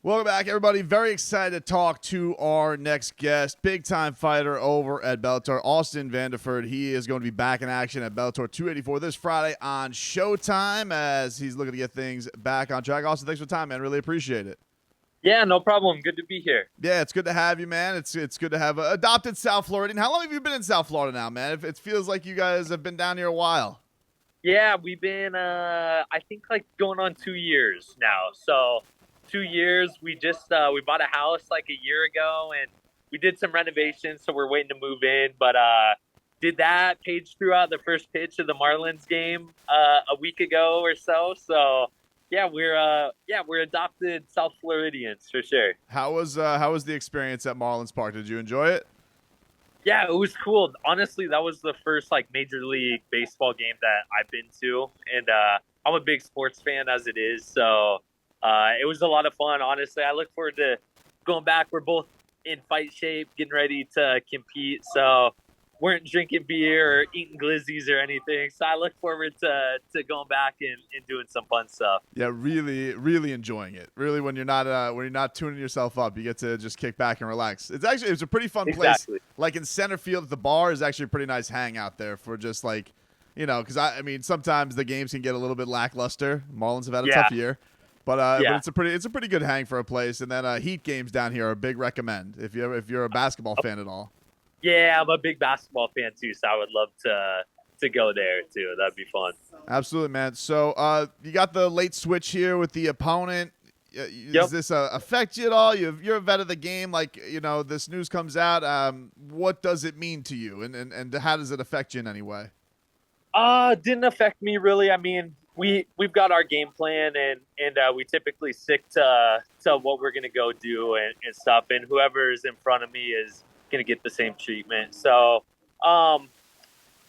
Welcome back, everybody. Very excited to talk to our next guest, big-time fighter over at Bellator, Austin Vanderford. He is going to be back in action at Bellator 284 this Friday on Showtime as he's looking to get things back on track. Austin, thanks for the time, man. Really appreciate it. Yeah, no problem. Good to be here. Yeah, it's good to have you, man. It's good to have adopted South Floridian. How long have you been in South Florida now, man? It feels like you guys have been down here a while. Yeah, we've been, I think, like going on 2 years now. So 2 years. We bought a house like a year ago, and we did some renovations, so we're waiting to move in. But did that. Paige threw out the first pitch of the Marlins game a week ago or so. So yeah, we're adopted South Floridians for sure. How was the experience at Marlins Park? Did you enjoy it? Yeah, it was cool. Honestly, that was the first like Major League Baseball game that I've been to, and I'm a big sports fan as it is, so it was a lot of fun. Honestly, I look forward to going back. We're both in fight shape, getting ready to compete, so weren't drinking beer or eating glizzies or anything. So I look forward to going back and doing some fun stuff. Yeah, really enjoying it. Really, when you're not tuning yourself up, you get to just kick back and relax. It's a pretty fun place. Exactly. Like in center field at the bar is actually a pretty nice hangout there for just like, because I mean sometimes the games can get a little bit lackluster. Marlins have had a Yeah. tough year. But Yeah. it's a pretty good hang for a place. And then Heat games down here are a big recommend if you're a basketball fan at all. Yeah, I'm a big basketball fan too, so I would love to go there too. That'd be fun. Absolutely, man. So you got the late switch here with the opponent. Does Yep. this affect you at all? You're a vet of the game. Like, this news comes out. What does it mean to you, and how does it affect you in any way? Didn't affect me really. I mean, we've got our game plan, and we typically stick to what we're gonna go do and stuff. And whoever's in front of me is gonna get the same treatment. So,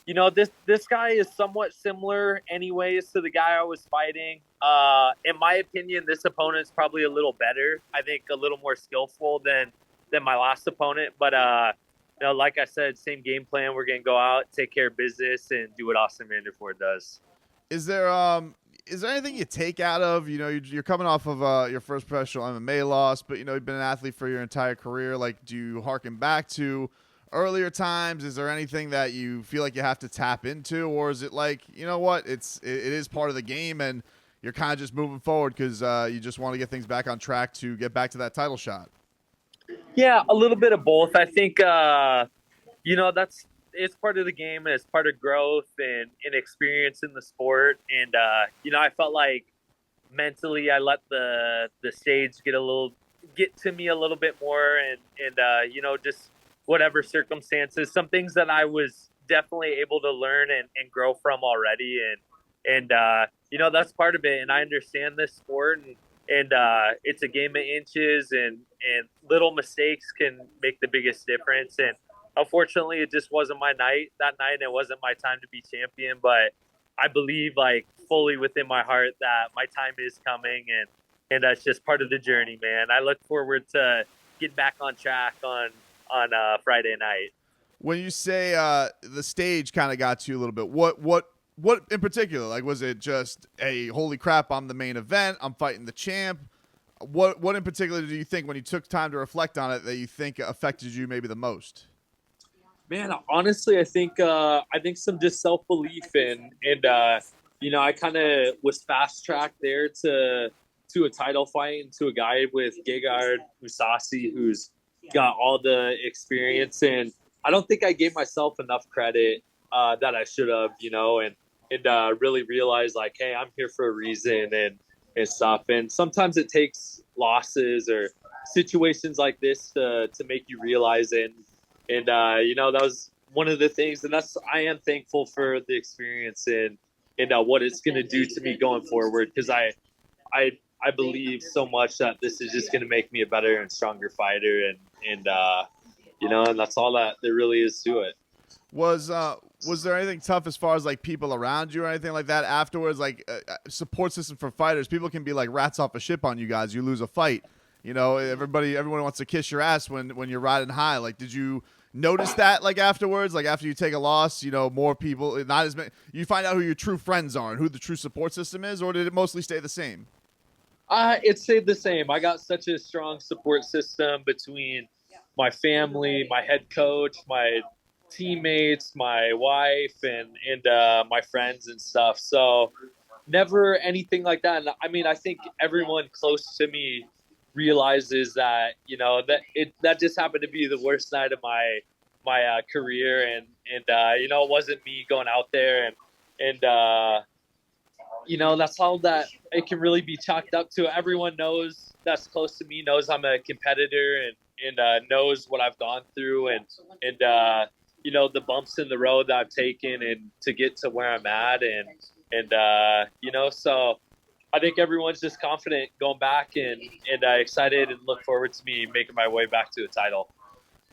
this guy is somewhat similar, anyways, to the guy I was fighting. In my opinion, this opponent's probably a little better. I think a little more skillful than my last opponent. But like I said, same game plan. We're gonna go out, take care of business, and do what Austin Vanderford does. Is there anything you take out of you're coming off of your first professional MMA loss, but you've been an athlete for your entire career? Like, do you harken back to earlier times? Is there anything that you feel like you have to tap into, or is it like what it is part of the game and you're kind of just moving forward because you just want to get things back on track to get back to that title shot? Yeah, a little bit of both. I think it's part of the game and it's part of growth and experience in the sport. And I felt like mentally I let the stage get to me a little bit more, and just whatever circumstances, some things that I was definitely able to learn and grow from already, and that's part of it. And I understand this sport, and it's a game of inches, and little mistakes can make the biggest difference. And unfortunately, it just wasn't my night that night. It wasn't my time to be champion, but I believe like fully within my heart that my time is coming, and that's just part of the journey, man. I look forward to getting back on track on Friday night. When you say the stage kind of got to you a little bit, what in particular? Like, was it just a holy crap, I'm the main event, I'm fighting the champ? What in particular do you think when you took time to reflect on it that you think affected you maybe the most? Man, honestly, I think some just self belief, and I kind of was fast tracked there to a title fight and to a guy with Gegard Mousasi who's got all the experience, and I don't think I gave myself enough credit that I should have, and really realized like, hey, I'm here for a reason and stuff. And sometimes it takes losses or situations like this to make you realize it. And that was one of the things, and I am thankful for the experience and what it's going to do to me going forward, because I believe so much that this is just going to make me a better and stronger fighter, and that's all that there really is to it. Was there anything tough as far as like people around you or anything like that afterwards? Like support system for fighters, people can be like rats off a ship on you guys. You lose a fight, everyone wants to kiss your ass when you're riding high. Like, did you notice that like afterwards, like after you take a loss, more people, not as many, you find out who your true friends are and who the true support system is, or did it mostly stay the same? It stayed the same. I got such a strong support system between my family, my head coach, my teammates, my wife, and my friends and stuff. So never anything like that. And I mean, I think everyone close to me realizes that that just happened to be the worst night of my career, and it wasn't me going out there and that's all that it can really be chalked up to. Everyone knows that's close to me knows I'm a competitor and knows what I've gone through and the bumps in the road that I've taken and to get to where I'm at and so I think everyone's just confident going back and excited and look forward to me making my way back to a title.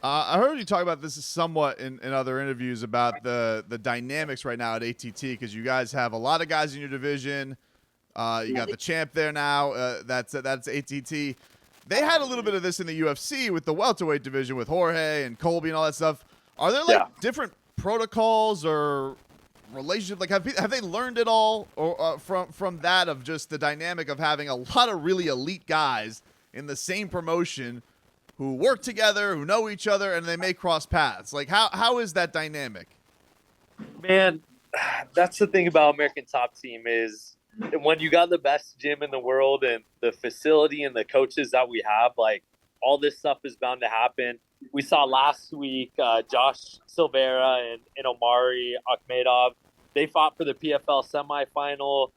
I heard you talk about this somewhat in other interviews about the dynamics right now at ATT, because you guys have a lot of guys in your division. You got the champ there now. That's ATT. They had a little bit of this in the UFC with the welterweight division with Jorge and Colby and all that stuff. Are there different protocols or relationship? Like have they learned it all or from that, of just the dynamic of having a lot of really elite guys in the same promotion who work together, who know each other, and they may cross paths? Like how is that dynamic? Man, that's the thing about American Top Team is when you got the best gym in the world and the facility and the coaches that we have, like all this stuff is bound to happen. We saw last week Josh Silvera and Omari Akhmedov. They fought for the PFL semifinal.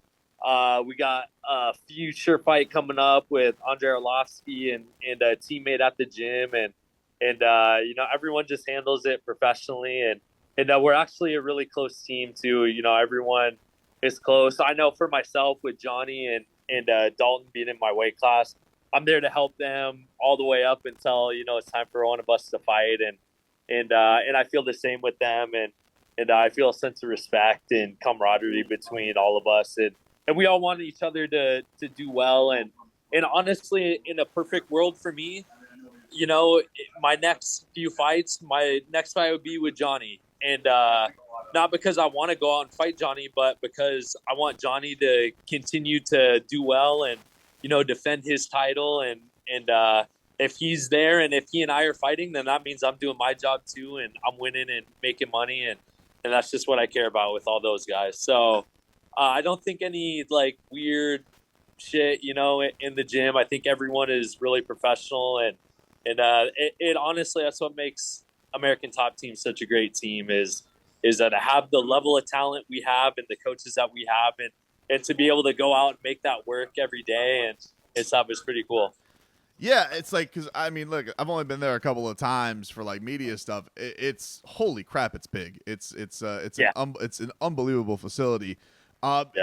We got a future fight coming up with Andrei Arlovsky and a teammate at the gym, and everyone just handles it professionally, and we're actually a really close team too. Everyone is close. I know for myself with Johnny and Dalton being in my weight class, I'm there to help them all the way up until it's time for one of us to fight, and I feel the same with them, and I feel a sense of respect and camaraderie between all of us, and we all want each other to do well, and honestly, in a perfect world for me, my next few fights, my next fight would be with Johnny, and not because I want to go out and fight Johnny, but because I want Johnny to continue to do well and defend his title, and if he's there and if he and I are fighting, then that means I'm doing my job too, and I'm winning and making money, and that's just what I care about with all those guys. So I don't think any weird shit, in the gym. I think everyone is really professional, and honestly, that's what makes American Top Team such a great team is that to have the level of talent we have and the coaches that we have, and to be able to go out and make that work every day and stuff is pretty cool. Yeah, it's like, because I mean, look, I've only been there a couple of times for media stuff. It's holy crap, it's big. It's an unbelievable facility.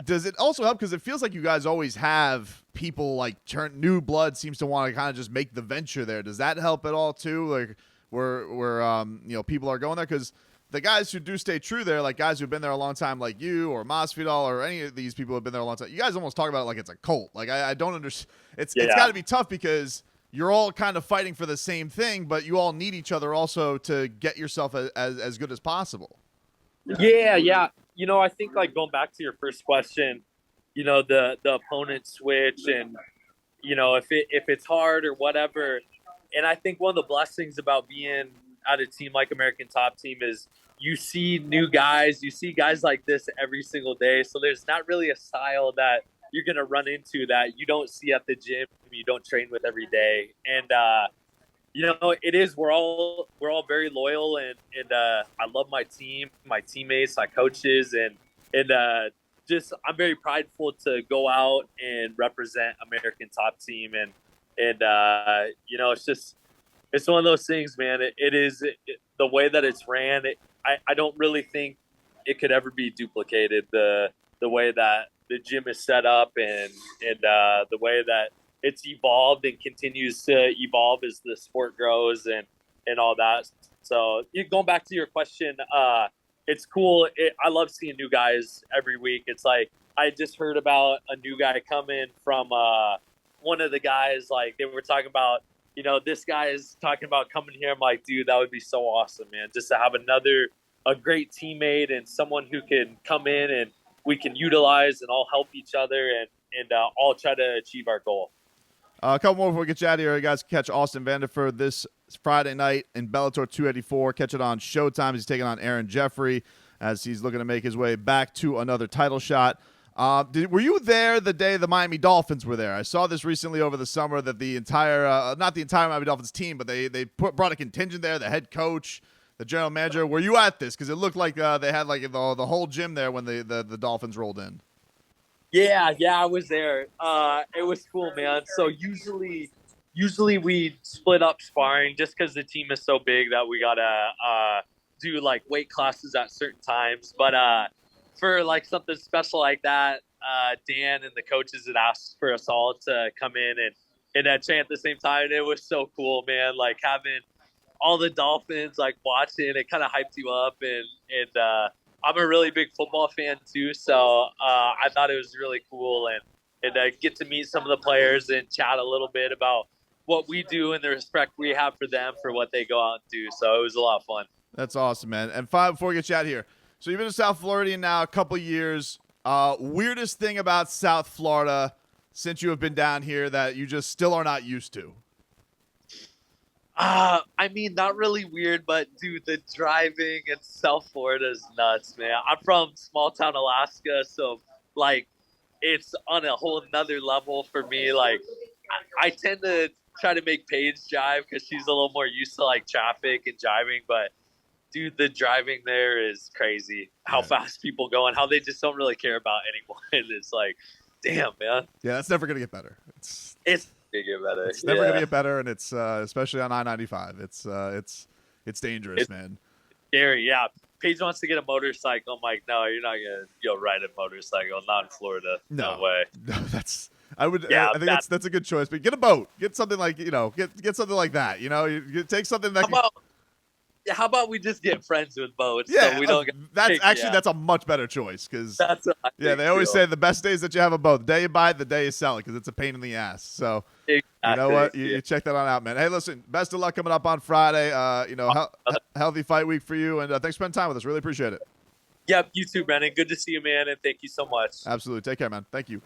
Does it also help because it feels like you guys always have people new blood seems to want to kind of just make the venture there? Does that help at all too? Like where people are going there, because the guys who do stay true there, like guys who've been there a long time, like you or Masvidal or any of these people who've been there a long time, you guys almost talk about it like it's a cult. Like I don't understand. It's got to be tough because you're all kind of fighting for the same thing, but you all need each other also to get yourself as good as possible. Yeah. I think going back to your first question, the opponent switch and if it's hard or whatever. And I think one of the blessings about being at a team like American Top Team is you see new guys, you see guys like this every single day. So there's not really a style that you're going to run into that you don't see at the gym, you don't train with every day. And, it is, we're all very loyal and I love my team, my teammates, my coaches, and just, I'm very prideful to go out and represent American Top Team. And it's one of those things, man. It is the way that it's ran. I don't really think it could ever be duplicated. The way that the gym is set up and the way that it's evolved and continues to evolve as the sport grows and all that. So going back to your question, it's cool. I love seeing new guys every week. It's like I just heard about a new guy coming from one of the guys. Like they were talking about, this guy is talking about coming here. I'm like, dude, that would be so awesome, man. Just to have a great teammate and someone who can come in and we can utilize and all help each other. all try to achieve our goal. A couple more before we get you out of here. You guys catch Austin Vanderford this Friday night in Bellator 284. Catch it on Showtime. He's taking on Aaron Jeffrey as he's looking to make his way back to another title shot. Were you there the day the Miami Dolphins were there? I saw this recently over the summer that the entire, not the entire Miami Dolphins team, but they brought a contingent there, the head coach, the general manager. Were you at this? Because it looked like they had like the whole gym there when the Dolphins rolled in. Yeah, I was there. It was cool, man. So usually we split up sparring just because the team is so big that we gotta do like weight classes at certain times. But for like something special like that, Dan and the coaches had asked for us all to come in and chant at the same time. And it was so cool, man. Like having all the Dolphins like watching, it kind of hyped you up and I'm a really big football fan too, so I thought it was really cool and get to meet some of the players and chat a little bit about what we do and the respect we have for them for what they go out and do. So it was a lot of fun. That's awesome, man. And before we get you out here, so you've been in South Florida now a couple years. Weirdest thing about South Florida since you have been down here that you just still are not used to? I mean, not really weird, but dude, the driving in South Florida is nuts, man. I'm from small town Alaska, so like it's on a whole nother level for me. Like I tend to try to make Paige drive because she's a little more used to like traffic and driving, but dude, the driving there is crazy. How fast people go and how they just don't really care about anyone. It's like, damn, man. Yeah, that's never gonna get better. It's get better. It's never gonna get better, and it's especially on I-95. It's dangerous, man. Scary, yeah. Paige wants to get a motorcycle. I'm like, no, you're not gonna go ride a motorcycle. Not in Florida. No way. No, I think that's a good choice. But get a boat. Get something like get something like that. You take something that. How about we just get friends with boats? Yeah, so we don't that's a much better choice because they always say the best days that you have a boat. The day you buy it, the day you sell it because it's a pain in the ass. So you know what? You check that on out, man. Hey, listen, best of luck coming up on Friday. Healthy fight week for you, and thanks for spending time with us. Really appreciate it. Yep, you too, Brandon. Good to see you, man, and thank you so much. Absolutely. Take care, man. Thank you.